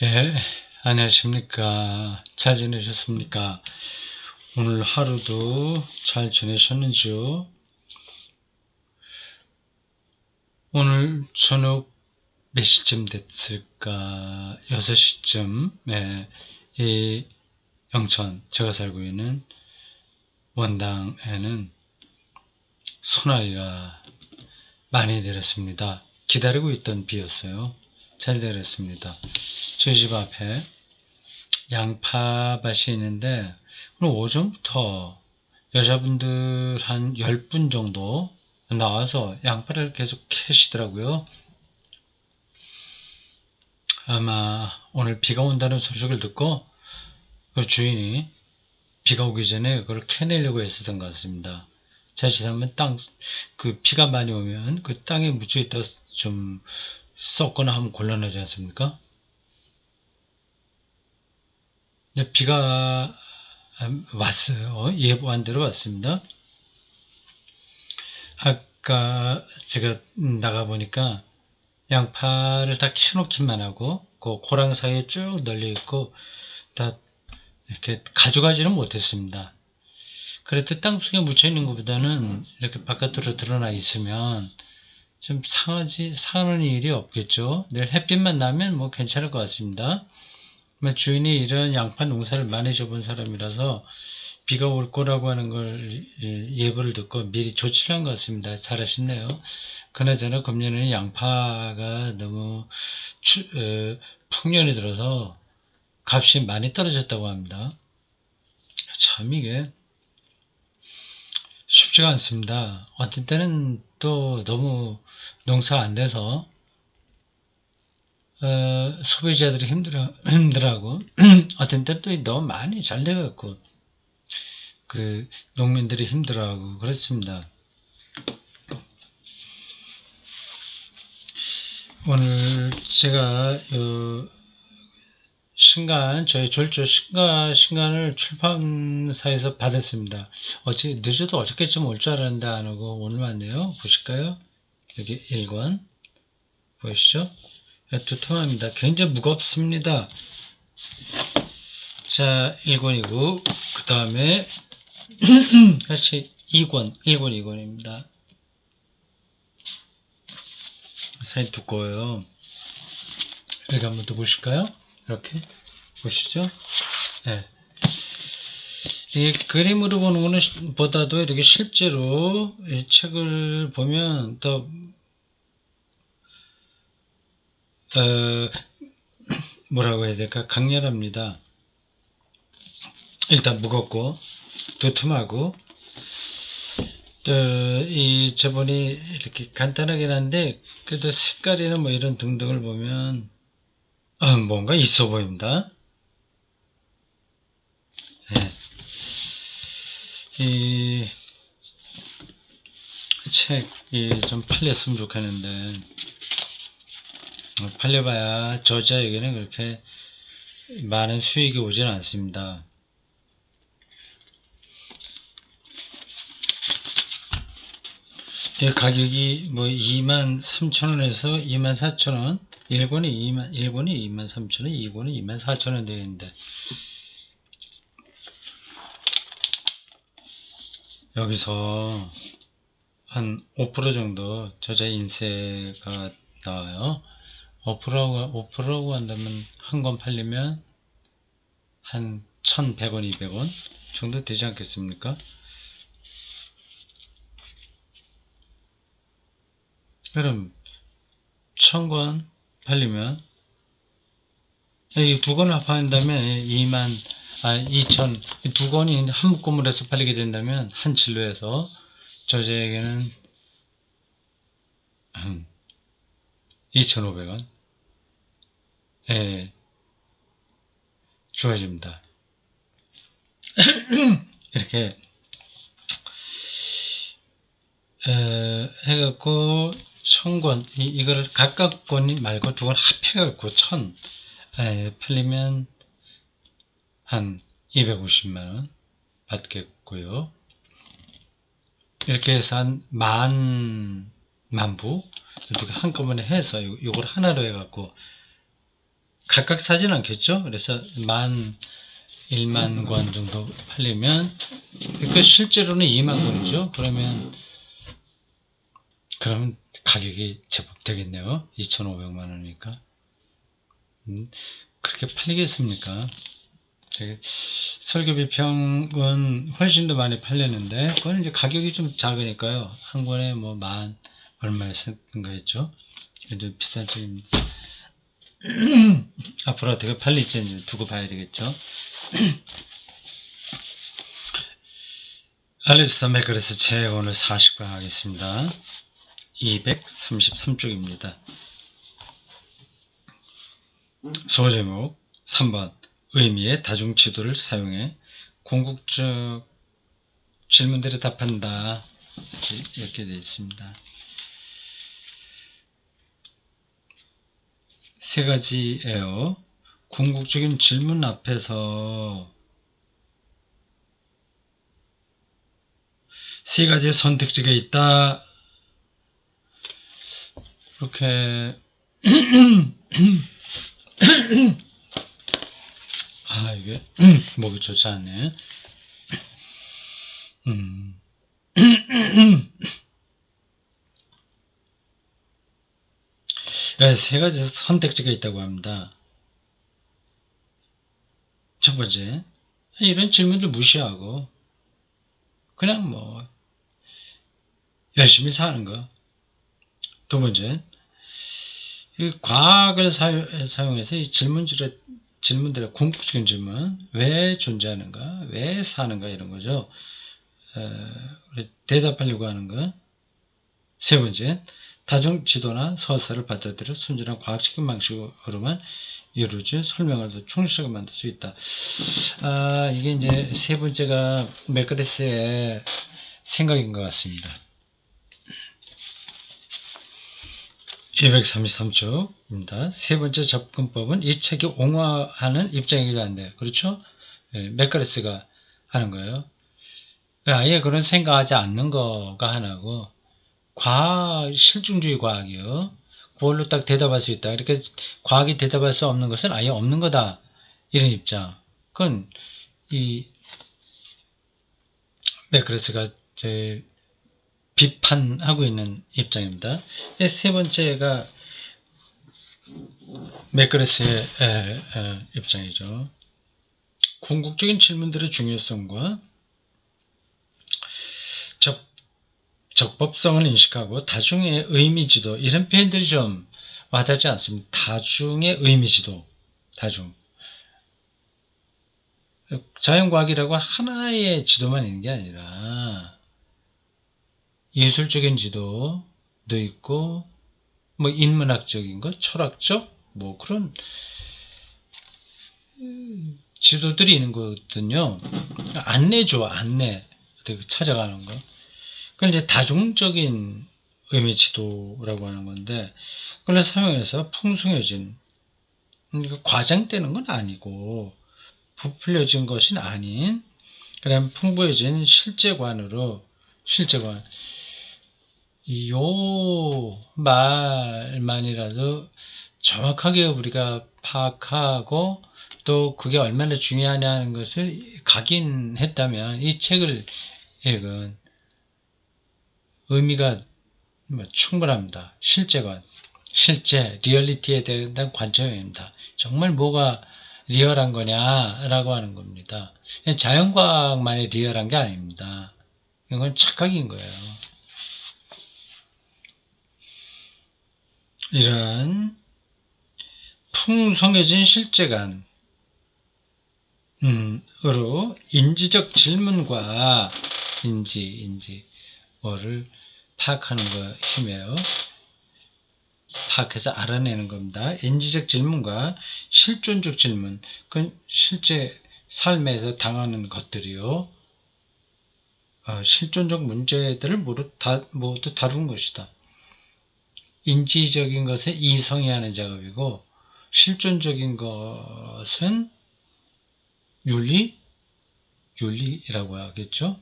예, 안녕하십니까. 잘 지내셨습니까? 오늘 하루도 잘 지내셨는지요? 오늘 저녁 몇 시쯤 됐을까? 6시쯤, 이 영천, 제가 살고 있는 원당에는 소나기가 많이 내렸습니다. 기다리고 있던 비였어요. 잘 내렸습니다. 저희 집 앞에 양파밭이 있는데 오늘 오전부터 여자분들 한 10분 정도 나와서 양파를 계속 캐시더라고요. 아마 오늘 비가 온다는 소식을 듣고 그 주인이 비가 오기 전에 그걸 캐내려고 했었던 것 같습니다. 자칫하면 그 비가 많이 오면 그 땅에 묻혀 있다 좀 썩거나 하면 곤란하지 않습니까? 이제 비가 왔어요. 예보한 대로 왔습니다. 아까 제가 나가보니까 양파를 다 캐놓기만 하고 그 고랑 사이에 쭉 널려 있고 다 이렇게 가져가지는 못했습니다. 그래도 땅속에 묻혀 있는 것보다는 이렇게 바깥으로 드러나 있으면 좀 상하는 일이 없겠죠. 내일 햇빛만 나면 뭐 괜찮을 것 같습니다. 주인이 이런 양파 농사를 많이 접은 사람이라서 비가 올 거라고 하는 걸 예보를 듣고 미리 조치를 한 것 같습니다. 잘하셨네요. 그나저나 금년에는 양파가 너무 풍년이 들어서 값이 많이 떨어졌다고 합니다. 참 이게 쉽지가 않습니다. 어떤 때는 또 너무 농사가 안 돼서 소비자들이 힘들어하고 어떤 때는 또 너무 많이 잘 돼갖고 그 농민들이 힘들어하고 그렇습니다. 오늘 제가 저희 졸조 신간을 출판사에서 받았습니다. 늦어도 어저께쯤 올 줄 알았는데 안 오고 오늘 왔네요. 보실까요? 여기 1권 보이시죠? 두툼합니다. 굉장히 무겁습니다. 자, 1권이고 그 다음에 다시 2권, 2권입니다. 사이 두꺼워요. 여기 한번 더 보실까요? 이렇게 보시죠? 네. 이 그림으로 보는 거는 보다도 이렇게 실제로 이 책을 보면 더 뭐라고 해야 될까? 강렬합니다. 일단 무겁고 두툼하고 또 이 저번이 이렇게 간단하긴 한데 그래도 색깔이나 뭐 이런 등등을 보면 뭔가 있어 보입니다. 네. 이 책이 좀 팔렸으면 좋겠는데 팔려봐야 저자에게는 그렇게 많은 수익이 오지는 않습니다. 가격이 뭐 23,000원에서 24,000원, 1권이 23,000원, 2권이 24,000원 되는데 여기서 한 5% 정도 저자 인세가 나와요. 5%라고 한다면 한 권 팔리면 한 1,100원, 200원 정도 되지 않겠습니까? 그럼 1,000권 팔리면 이 두 권을 합한다면 2천 두 권이 한 묶음을 해서 팔리게 된다면 한 진로에서 저자에게는 2,500원 주어집니다. 이렇게 해갖고 1,000권 이거를 각각 권 말고 두 권 합해갖고 1,000 팔리면 한 250만원 받겠고요. 이렇게 해서 한 만부 이렇게 한꺼번에 해서 이걸 하나로 해갖고 각각 사진 않겠죠? 그래서 1만 권 정도 팔리면, 그 실제로는 2만 권이죠. 그러면 가격이 제법 되겠네요. 2,500만 원이니까. 그렇게 팔리겠습니까? 설교 비평은 훨씬 더 많이 팔렸는데, 그거는 이제 가격이 좀 작으니까요. 한 권에 뭐 얼마였던가 했죠. 좀 비싼 책입니다. 앞으로 어떻게 팔릴지 이제 두고 봐야 되겠죠. 알리스터 맥그레스 책 오늘 40강 하겠습니다. 233쪽입니다. 소제목 3번 의미의 다중지도를 사용해 궁극적 질문들에 답한다. 이렇게 되어 있습니다. 세 가지예요. 궁극적인 질문 앞에서 세 가지의 선택지가 있다. 이렇게 이게 목이 좋지 않네. 세 가지 선택지가 있다고 합니다. 첫 번째, 이런 질문들 무시하고 그냥 뭐 열심히 사는 거. 두 번째, 이 과학을 사용해서 이 질문들의 궁극적인 질문, 왜 존재하는가, 왜 사는가 이런 거죠. 대답하려고 하는 거. 세 번째, 다중 지도나 서사를 받아들여 순전한 과학적인 방식으로만 이루어진 설명을 더 충실하게 만들 수 있다. 이게 이제 세 번째가 맥그레스의 생각인 것 같습니다. 233쪽입니다. 세 번째 접근법은 이 책이 옹호하는 입장이기도 한데, 그렇죠? 맥그레스가 하는 거예요. 아예 그런 생각하지 않는 거가 하나고, 실증주의 과학이요. 그걸로 딱 대답할 수 있다. 이렇게 과학이 대답할 수 없는 것은 아예 없는 거다. 이런 입장. 그건 이 맥그레스가 비판하고 있는 입장입니다. 세 번째가 맥그레스의 입장이죠. 궁극적인 질문들의 중요성과 적법성을 인식하고 다중의 의미지도, 이런 표현들이 좀 와닿지 않습니다. 다중의 의미지도, 다중. 자연과학이라고 하나의 지도만 있는 게 아니라 예술적인 지도도 있고, 뭐 인문학적인 것, 철학적, 뭐 그런 지도들이 있는 거거든요. 안내죠, 안내. 찾아가는 거. 그걸 이제 다중적인 의미 지도라고 하는 건데, 그걸 사용해서 풍성해진, 과장되는 건 아니고, 부풀려진 것이 아닌, 그다음 풍부해진 실제관으로, 실제관. 요 말만이라도 정확하게 우리가 파악하고 또 그게 얼마나 중요하냐는 것을 각인했다면 이 책을 읽은 의미가 충분합니다. 실제관, 실제 리얼리티에 대한 관점입니다. 정말 뭐가 리얼한 거냐라고 하는 겁니다. 자연과학만이 리얼한 게 아닙니다. 이건 착각인 거예요. 이런 풍성해진 실제관으로 인지적 질문과 뭐를 파악하는 거 힘이에요. 파악해서 알아내는 겁니다. 인지적 질문과 실존적 질문, 그건 실제 삶에서 당하는 것들이요. 실존적 문제들을 모두 다룬 것이다. 인지적인 것은 이성이 하는 작업이고 실존적인 것은 윤리라고 하겠죠.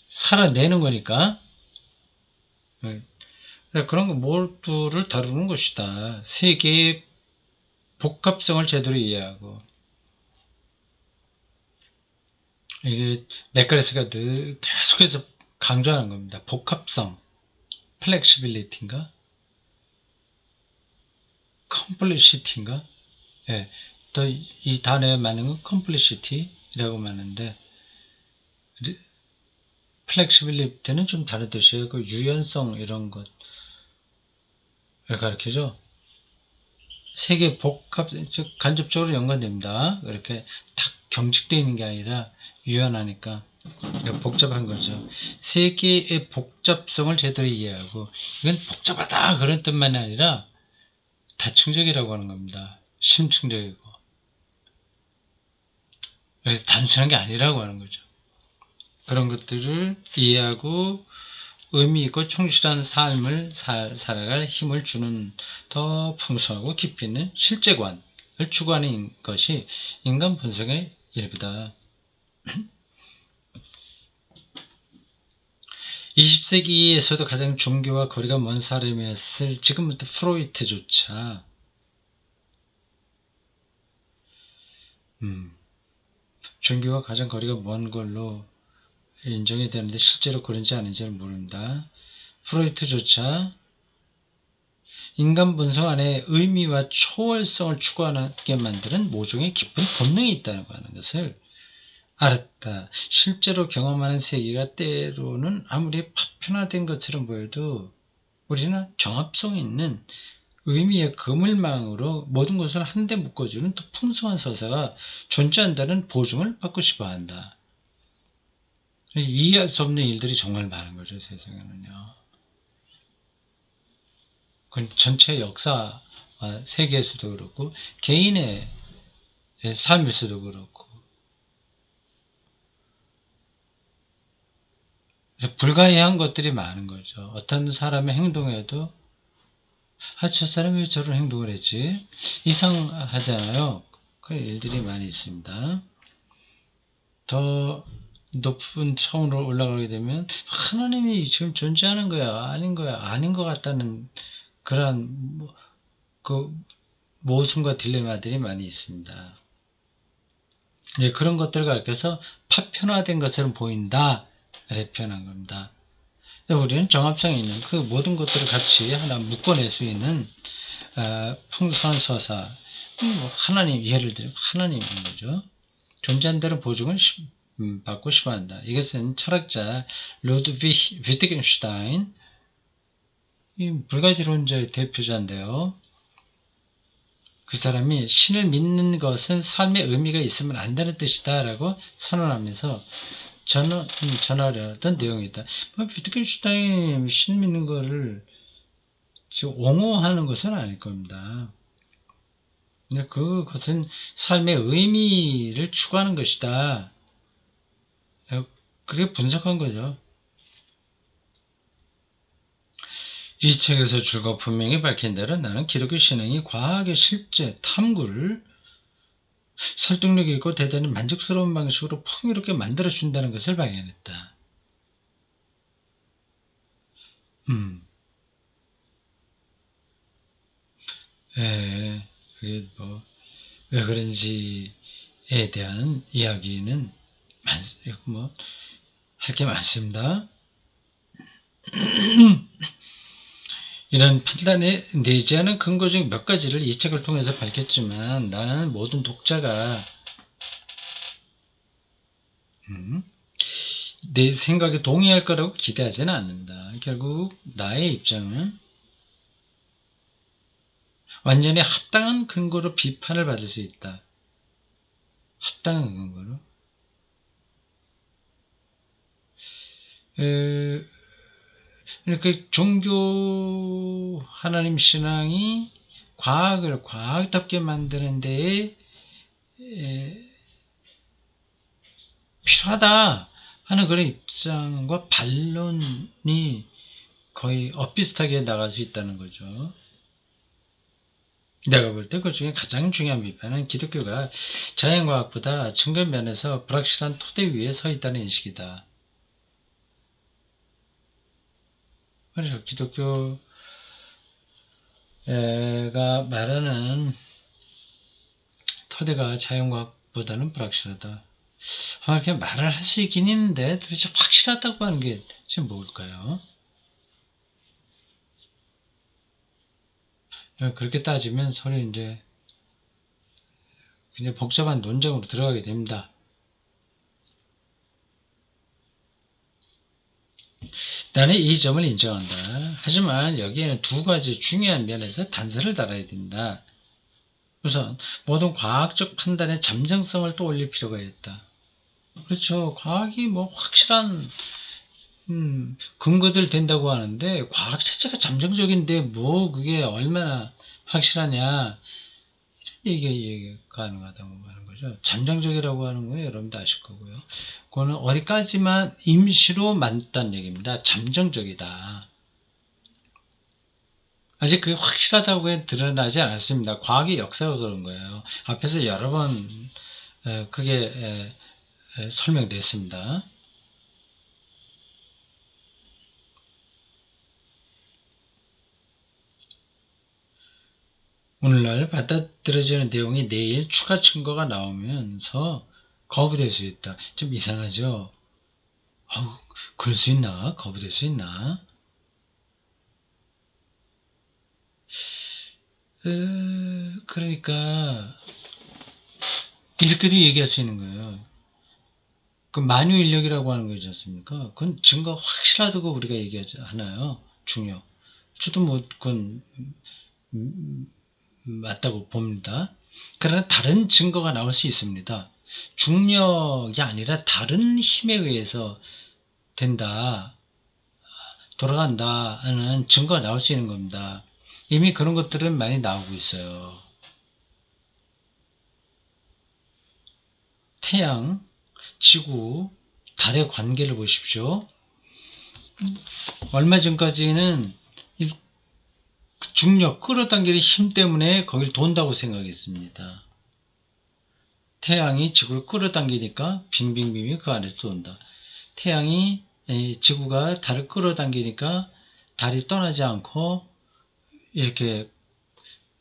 살아내는 거니까 그런 거 모두를 다루는 것이다. 세계의 복합성을 제대로 이해하고, 이게 맥가레스가 늘 계속해서 강조하는 겁니다. 복합성, 플렉시빌리티인가? 컴플리시티인가? 예, 또 이 단어에 맞는 건 컴플리시티라고 말하는데, 플렉시빌리티는 좀 다른 뜻이에요. 그 유연성 이런 것을 가르쳐줘. 세계 복합, 즉 간접적으로 연관됩니다. 이렇게 딱 경직되어 있는 게 아니라 유연하니까 복잡한 거죠. 세계의 복잡성을 제대로 이해하고, 이건 복잡하다 그런 뜻만이 아니라 다층적이라고 하는 겁니다. 심층적이고. 그래서 단순한 게 아니라고 하는 거죠. 그런 것들을 이해하고 의미 있고 충실한 삶을 살아갈 힘을 주는 더 풍성하고 깊이 있는 실제관을 추구하는 것이 인간 본성의 일부다. 20세기에서도 가장 종교와 거리가 먼 사람이었을 지금부터 프로이트조차 종교와 가장 거리가 먼 걸로 인정이 되는데 실제로 그런지 아닌지는 모릅니다. 프로이트조차 인간 본성 안에 의미와 초월성을 추구하게 만드는 모종의 깊은 본능이 있다는 것을 알았다. 실제로 경험하는 세계가 때로는 아무리 파편화된 것처럼 보여도 우리는 정합성 있는 의미의 그물망으로 모든 것을 한데 묶어주는 또 풍성한 서사가 존재한다는 보증을 받고 싶어 한다. 이해할 수 없는 일들이 정말 많은 거죠, 세상에는요. 그건 전체 역사, 세계에서도 그렇고, 개인의 삶에서도 그렇고, 불가이한 것들이 많은 거죠. 어떤 사람의 행동에도, 저 사람이 왜 저런 행동을 했지? 이상하잖아요. 그런 일들이 많이 있습니다. 더 높은 차원으로 올라가게 되면 하나님이 지금 존재하는 거야, 아닌 거야, 아닌 것 같다는 그런 그 모순과 딜레마들이 많이 있습니다. 예, 그런 것들을 가르쳐서 파편화된 것처럼 보인다. 그래서 표현한 겁니다. 우리는 정합성이 있는 그 모든 것들을 같이 하나 묶어낼 수 있는 풍성한 서사, 하나님, 예를 들면 하나님인 거죠. 존재한다는 보증을 받고 싶어한다. 이것은 철학자 루드비히 위트겐슈타인, 이 물가지론자의 대표자인데요. 그 사람이 신을 믿는 것은 삶의 의미가 있으면 안 되는 뜻이다 라고 선언하면서 전하려던 내용이다. 위트겐슈타인이 신 믿는 거를 지금 옹호하는 것은 아닐 겁니다. 근데 그것은 삶의 의미를 추구하는 것이다. 그렇게 분석한 거죠. 이 책에서 줄과 분명히 밝힌 대로 나는 기독교 신앙이 과학의 실제 탐구를 설득력 있고 대단히 만족스러운 방식으로 풍요롭게 만들어준다는 것을 발견했다. 그게 왜 그런지에 대한 이야기는 할 게 많습니다. 이런 판단에 내재하는 근거 중 몇 가지를 이 책을 통해서 밝혔지만 나는 모든 독자가 내 생각에 동의할 거라고 기대하지는 않는다. 결국 나의 입장은 완전히 합당한 근거로 비판을 받을 수 있다. 합당한 근거로. 그러니까 종교 하나님 신앙이 과학을 과학답게 만드는 데에 필요하다 하는 그런 입장과 반론이 거의 엇비슷하게 나갈 수 있다는 거죠. 내가 볼 때 그 중에 가장 중요한 비판은 기독교가 자연과학보다 증거 면에서 불확실한 토대 위에 서 있다는 인식이다. 그래서 기독교 가 말하는 토대가 자연과학보다는 불확실하다. 이렇게 말을 할 수 있긴 있는데 도대체 확실하다고 하는 게 지금 뭘까요? 그렇게 따지면 서로 이제 굉장히 복잡한 논쟁으로 들어가게 됩니다. 나는 이 점을 인정한다. 하지만 여기에는 두 가지 중요한 면에서 단서를 달아야 된다. 우선 모든 과학적 판단의 잠정성을 또 올릴 필요가 있다. 그렇죠. 과학이 뭐 확실한 근거들 된다고 하는데 과학 자체가 잠정적인데 뭐 그게 얼마나 확실하냐 이게 가능하다고 하는 거죠. 잠정적이라고 하는 거예요. 여러분도 아실 거고요. 그거는 어디까지만 임시로 만든 얘기입니다. 잠정적이다. 아직 그게 확실하다고 드러나지 않았습니다. 과학의 역사가 그런 거예요. 앞에서 여러 번 그게 설명됐습니다. 오늘날 받아들여지는 내용이 내일 추가 증거가 나오면서 거부될 수 있다. 좀 이상하죠? 아우, 그럴 수 있나? 거부될 수 있나? 그러니까 이렇게도 얘기할 수 있는 거예요. 그 만유인력이라고 하는 거지 않습니까? 그건 증거 확실하다고 우리가 얘기하잖아요. 중요. 저도 뭐 그건 맞다고 봅니다. 그러나 다른 증거가 나올 수 있습니다. 중력이 아니라 다른 힘에 의해서 된다, 돌아간다 하는 증거가 나올 수 있는 겁니다. 이미 그런 것들은 많이 나오고 있어요. 태양, 지구, 달의 관계를 보십시오. 얼마 전까지는 중력, 끌어당기는 힘 때문에 거길 돈다고 생각했습니다. 태양이 지구를 끌어당기니까 빙빙빙이 그 안에서 돈다. 태양이 지구가 달을 끌어당기니까 달이 떠나지 않고 이렇게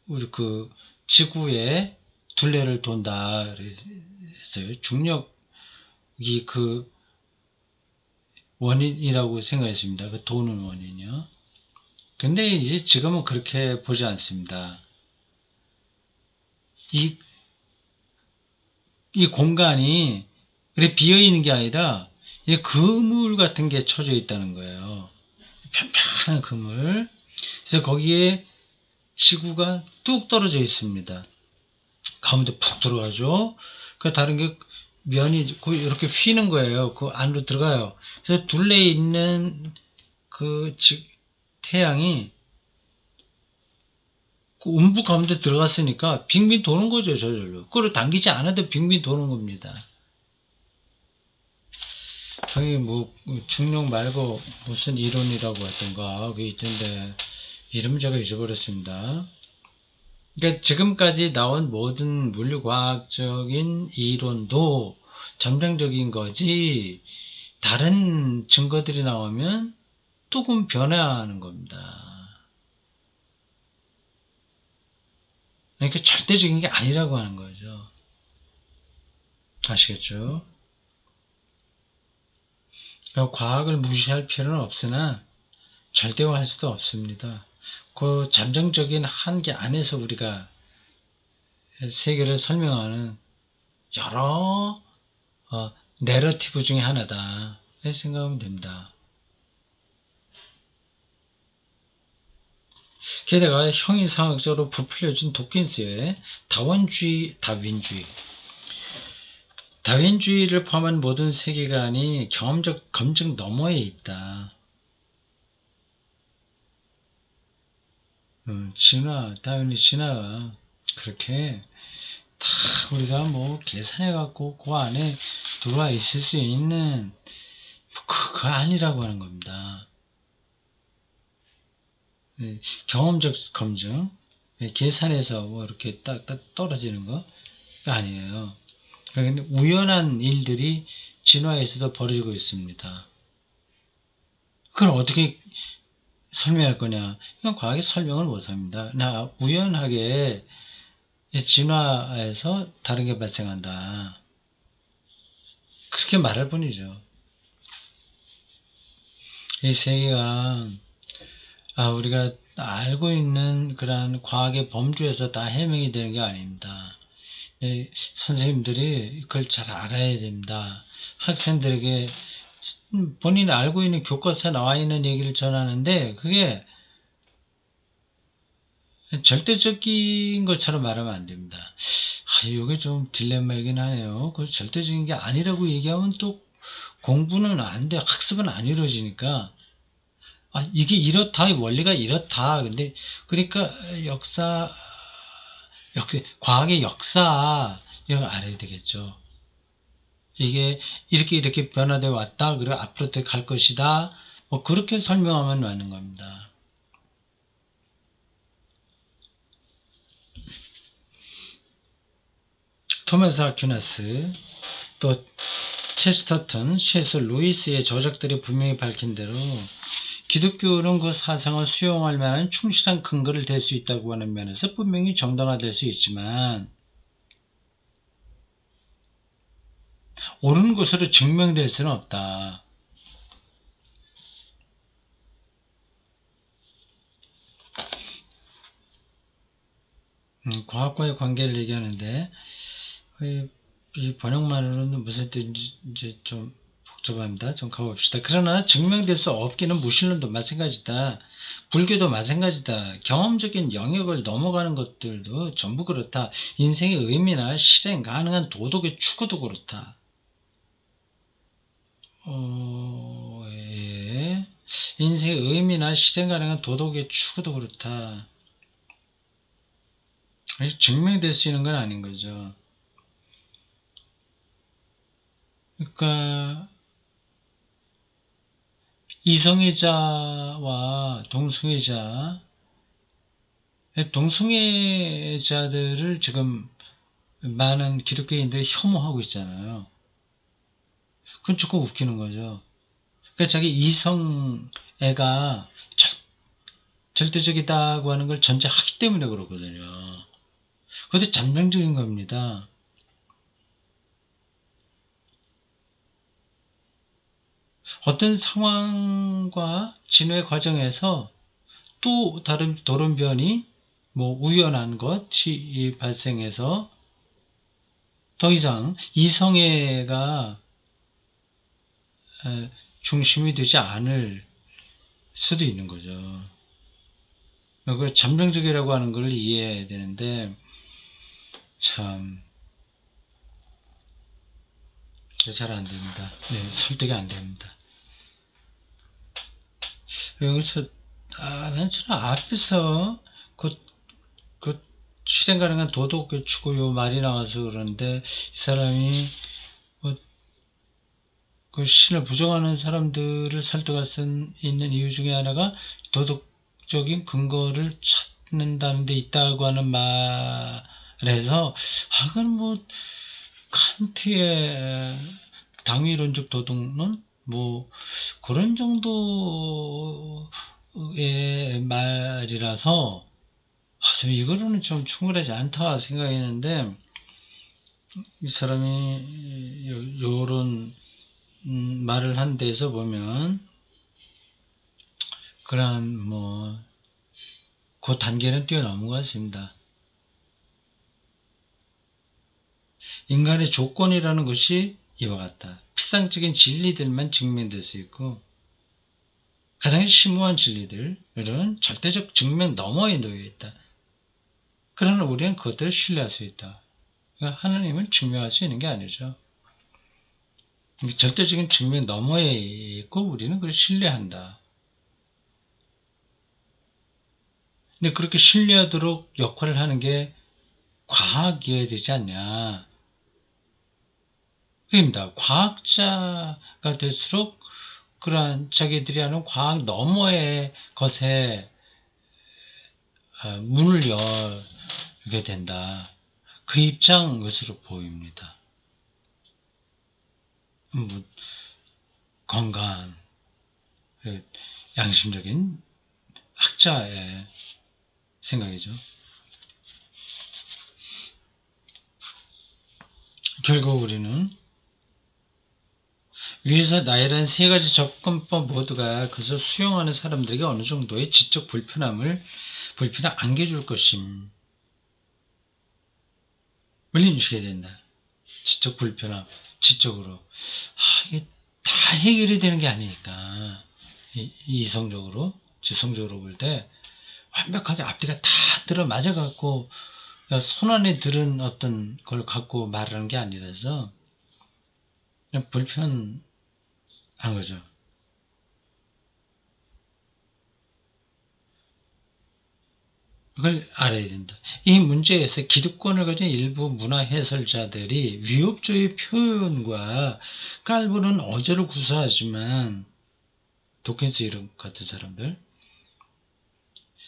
우리 그 지구의 둘레를 돈다 그랬어요. 중력이 그 원인이라고 생각했습니다. 그 도는 원인이요. 근데 이제 지금은 그렇게 보지 않습니다. 이, 이 공간이 그래 비어 있는 게 아니라 그물 같은 게 쳐져 있다는 거예요. 편편한 그물. 그래서 거기에 지구가 뚝 떨어져 있습니다. 가운데 푹 들어가죠. 그 다른 게 면이 이렇게 휘는 거예요. 그 안으로 들어가요. 그래서 둘레 있는 그 태양이 그 음부 가운데 들어갔으니까 빙빙 도는 거죠. 저절로. 끌어당기지 않아도 빙빙 도는 겁니다. 저기 뭐 중력 말고 무슨 이론이라고 했던가 그게 있던데 이름 제가 잊어버렸습니다. 그러니까 지금까지 나온 모든 물리과학적인 이론도 잠정적인 거지 다른 증거들이 나오면 조금 변화하는 겁니다. 그러니까 절대적인 게 아니라고 하는 거죠. 아시겠죠? 그러니까 과학을 무시할 필요는 없으나 절대화할 수도 없습니다. 그 잠정적인 한계 안에서 우리가 세계를 설명하는 여러 내러티브 중에 하나다. 이렇게 생각하면 됩니다. 게다가 형이상학적으로 부풀려진 도킨스의 다윈주의를 포함한 모든 세계관이 경험적 검증 너머에 있다. 다윈의 진화가 그렇게 다 우리가 뭐 계산해갖고 그 안에 들어와 있을 수 있는 그거 아니라고 하는 겁니다. 경험적 검증, 계산해서 뭐 이렇게 딱 떨어지는 거 아니에요. 그러니까 우연한 일들이 진화에서도 벌어지고 있습니다. 그걸 어떻게 설명할 거냐? 이건 과학이 설명을 못합니다. 그냥 우연하게 진화에서 다른 게 발생한다. 그렇게 말할 뿐이죠. 이 세계가 우리가 알고 있는 그러한 과학의 범주에서 다 해명이 되는 게 아닙니다. 선생님들이 그걸 잘 알아야 됩니다. 학생들에게 본인이 알고 있는 교과서에 나와 있는 얘기를 전하는데 그게 절대적인 것처럼 말하면 안 됩니다. 이게 좀 딜레마이긴 하네요. 그 절대적인 게 아니라고 얘기하면 또 공부는 안 돼, 학습은 안 이루어지니까 이게 이렇다, 원리가 이렇다. 근데 그러니까 과학의 역사 이런 거 알아야 되겠죠. 이게 이렇게 변화되어 왔다. 그리고 앞으로 어떻게 갈 것이다. 뭐 그렇게 설명하면 맞는 겁니다. 토마스 아퀴나스, 또 체스터턴, C.S. 루이스의 저작들이 분명히 밝힌 대로 기독교는 그 사상을 수용할 만한 충실한 근거를 댈 수 있다고 하는 면에서 분명히 정당화될 수 있지만 옳은 것으로 증명될 수는 없다. 과학과의 관계를 얘기하는데 이 번역만으로는 무슨 뜻인지 이제 좀 복잡합니다. 좀 가봅시다. 그러나 증명될 수 없기는 무신론도 마찬가지다. 불교도 마찬가지다. 경험적인 영역을 넘어가는 것들도 전부 그렇다. 인생의 의미나 실행 가능한 도덕의 추구도 그렇다. 예. 인생의 의미나 실행 가능한 도덕의 추구도 그렇다. 증명될 수 있는 건 아닌 거죠. 그러니까 이성애자와 동성애자들을 지금 많은 기독교인들이 혐오하고 있잖아요. 그건 조금 웃기는 거죠. 그러니까 자기 이성애가 절대적이다고 하는 걸 전제하기 때문에 그러거든요. 그것도 잠정적인 겁니다. 어떤 상황과 진화의 과정에서 또 다른 돌연변이 우연한 것이 발생해서 더 이상 이성애가 중심이 되지 않을 수도 있는 거죠. 그 잠정적이라고 하는 걸 이해해야 되는데 참 잘 안 됩니다. 네, 설득이 안 됩니다. 여기서 저는 앞에서 그 실행 가능한 도덕의 추구 요 말이 나와서 그러는데 이 사람이 그 신을 부정하는 사람들을 설득할 수 있는 이유 중에 하나가 도덕적인 근거를 찾는다는 데 있다고 하는 말에서 그건 칸트의 당위론적 도덕론 그런 정도의 말이라서 이거로는 좀 충분하지 않다 생각했는데 이 사람이 요런 말을 한 데서 보면 그러한 그 단계는 뛰어넘은 것 같습니다. 인간의 조건이라는 것이 이와 같다. 피상적인 진리들만 증명될 수 있고 가장 심오한 진리들은 절대적 증명 너머에 놓여 있다. 그러나 우리는 그것들을 신뢰할 수 있다. 그러니까 하나님을 증명할 수 있는 게 아니죠. 절대적인 증명 너머에 있고 우리는 그걸 신뢰한다. 근데 그렇게 신뢰하도록 역할을 하는 게 과학이어야 되지 않냐. 그입니다. 과학자가 될수록 그러한 자기들이 하는 과학 너머의 것에 문을 열게 된다. 그 입장으로 보입니다. 건강한 양심적인 학자의 생각이죠. 결국 우리는 위에서 나열한 세 가지 접근법 모두가 그것을 수용하는 사람들에게 어느 정도의 지적 불편함을 안겨줄 것임을 인식해야 된다. 지적 불편함, 지적으로. 이게 다 해결이 되는 게 아니니까. 이성적으로, 지성적으로 볼 때 완벽하게 앞뒤가 다 들어맞아갖고 손안에 들은 어떤 걸 갖고 말하는 게 아니라서 그냥 불편한 거죠. 그걸 알아야 된다. 이 문제에서 기득권을 가진 일부 문화 해설자들이 위협조의 표현과 깔보는 어조를 구사하지만 도킨스 이런 같은 사람들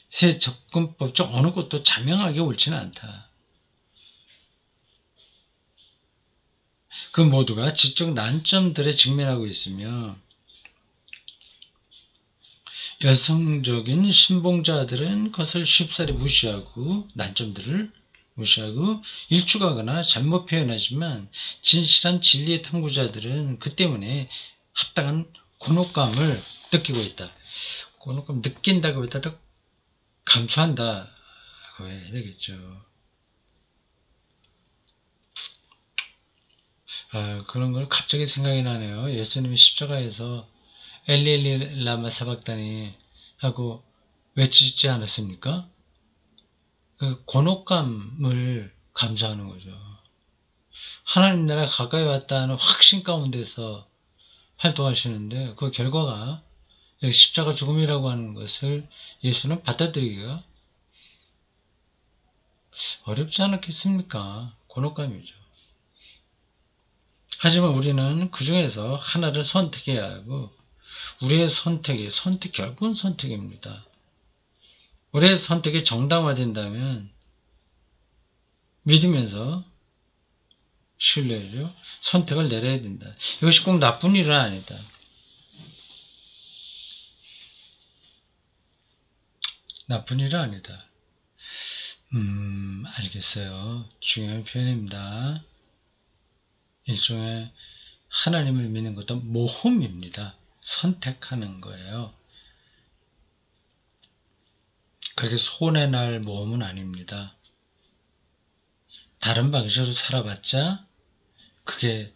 새 접근법 중 어느 것도 자명하게 옳지는 않다. 그 모두가 지적 난점들에 직면하고 있으며 여성적인 신봉자들은 그것을 쉽사리 무시하고 난점들을 무시하고 일축하거나 잘못 표현하지만 진실한 진리의 탐구자들은 그 때문에 합당한 곤혹감을 느끼고 있다. 곤혹감 느낀다고 보다 감수한다고 해야 되겠죠. 그런 걸 갑자기 생각이 나네요. 예수님이 십자가에서 엘리 라마 사박다니 하고 외치지 않았습니까? 그 곤혹감을 감수하는 거죠. 하나님 나라 가까이 왔다는 확신 가운데서 활동하시는데 그 결과가 십자가 죽음이라고 하는 것을 예수는 받아들이기가 어렵지 않았겠습니까? 곤혹감이죠. 하지만 우리는 그 중에서 하나를 선택해야 하고 우리의 선택이 결국은 선택입니다. 우리의 선택이 정당화된다면 믿으면서 신뢰죠. 선택을 내려야 된다. 이것이 꼭 나쁜 일은 아니다. 나쁜 일은 아니다. 알겠어요. 중요한 표현입니다. 일종의 하나님을 믿는 것도 모험입니다. 선택하는 거예요. 그렇게 손해날 모험은 아닙니다. 다른 방식으로 살아봤자 그게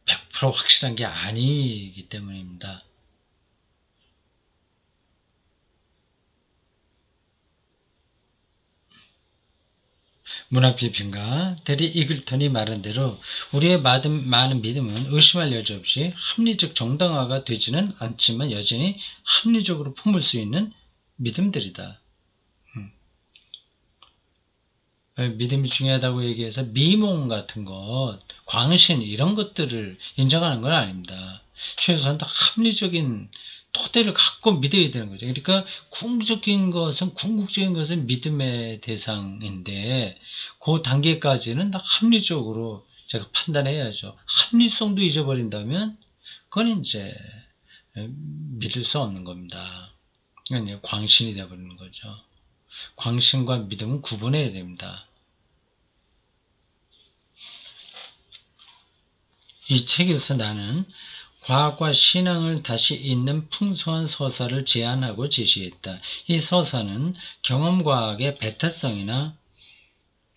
100% 확실한 게 아니기 때문입니다. 문학비평가 대리 이글턴이 말한 대로 우리의 많은 믿음은 의심할 여지 없이 합리적 정당화가 되지는 않지만 여전히 합리적으로 품을 수 있는 믿음들이다. 믿음이 중요하다고 얘기해서 미몽 같은 것, 광신 이런 것들을 인정하는 건 아닙니다. 최소한 합리적인 토대를 갖고 믿어야 되는 거죠. 그러니까 궁극적인 것은 믿음의 대상인데 그 단계까지는 다 합리적으로 제가 판단해야죠. 합리성도 잊어버린다면 그건 이제 믿을 수 없는 겁니다. 그건 광신이 되어버리는 거죠. 광신과 믿음은 구분해야 됩니다. 이 책에서 나는 과학과 신앙을 다시 잇는 풍성한 서사를 제안하고 제시했다. 이 서사는 경험과학의 배타성이나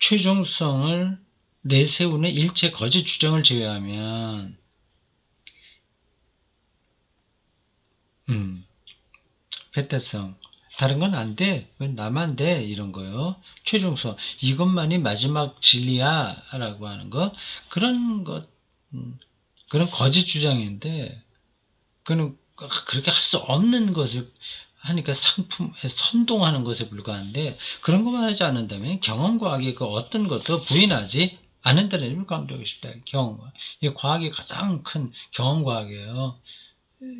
최종성을 내세우는 일체 거짓 주장을 제외하면 배타성 다른 건 안 돼. 나만 돼. 이런 거요. 최종성. 이것만이 마지막 진리야. 라고 하는 거. 그런 것, 그런 거짓 주장인데, 그는 그렇게 할 수 없는 것을 하니까 상품에 선동하는 것에 불과한데, 그런 것만 하지 않는다면 경험과학의 그 어떤 것도 부인하지 않는다는 점을 강조하고 싶다. 경험과학. 이 과학이 가장 큰 경험과학이에요.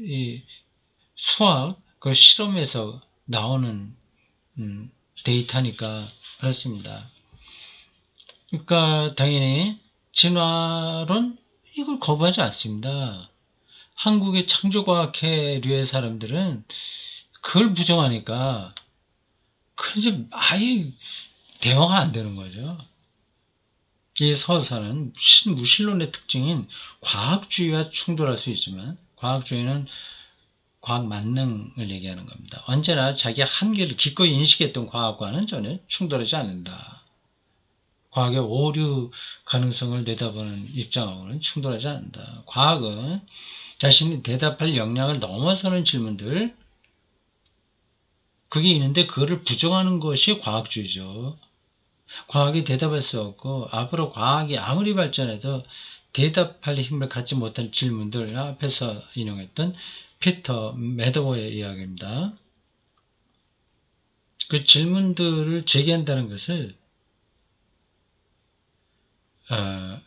이 수학, 그 실험에서 나오는 데이터니까 그렇습니다. 그러니까 당연히 진화론 이걸 거부하지 않습니다. 한국의 창조과학회류의 사람들은 그걸 부정하니까 그 이제 아예 대화가 안 되는 거죠. 이 서사는 무신론의 특징인 과학주의와 충돌할 수 있지만 과학주의는 과학 만능을 얘기하는 겁니다. 언제나 자기 한계를 기꺼이 인식했던 과학과는 전혀 충돌하지 않는다. 과학의 오류 가능성을 내다보는 입장하고는 충돌하지 않는다. 과학은 자신이 대답할 역량을 넘어서는 질문들, 그게 있는데 그거를 부정하는 것이 과학주의죠. 과학이 대답할 수 없고 앞으로 과학이 아무리 발전해도 대답할 힘을 갖지 못할 질문들, 앞에서 인용했던 피터 매더워의 이야기입니다. 그 질문들을 제기한다는 것을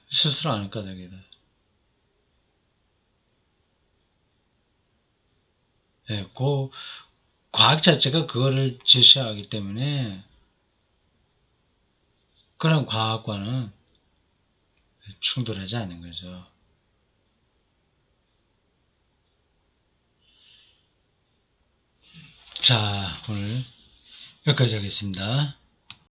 스스로 아는 까닭이다. 그 과학 자체가 그거를 제시하기 때문에 그런 과학과는 충돌하지 않는 거죠. 자, 오늘 여기까지 하겠습니다.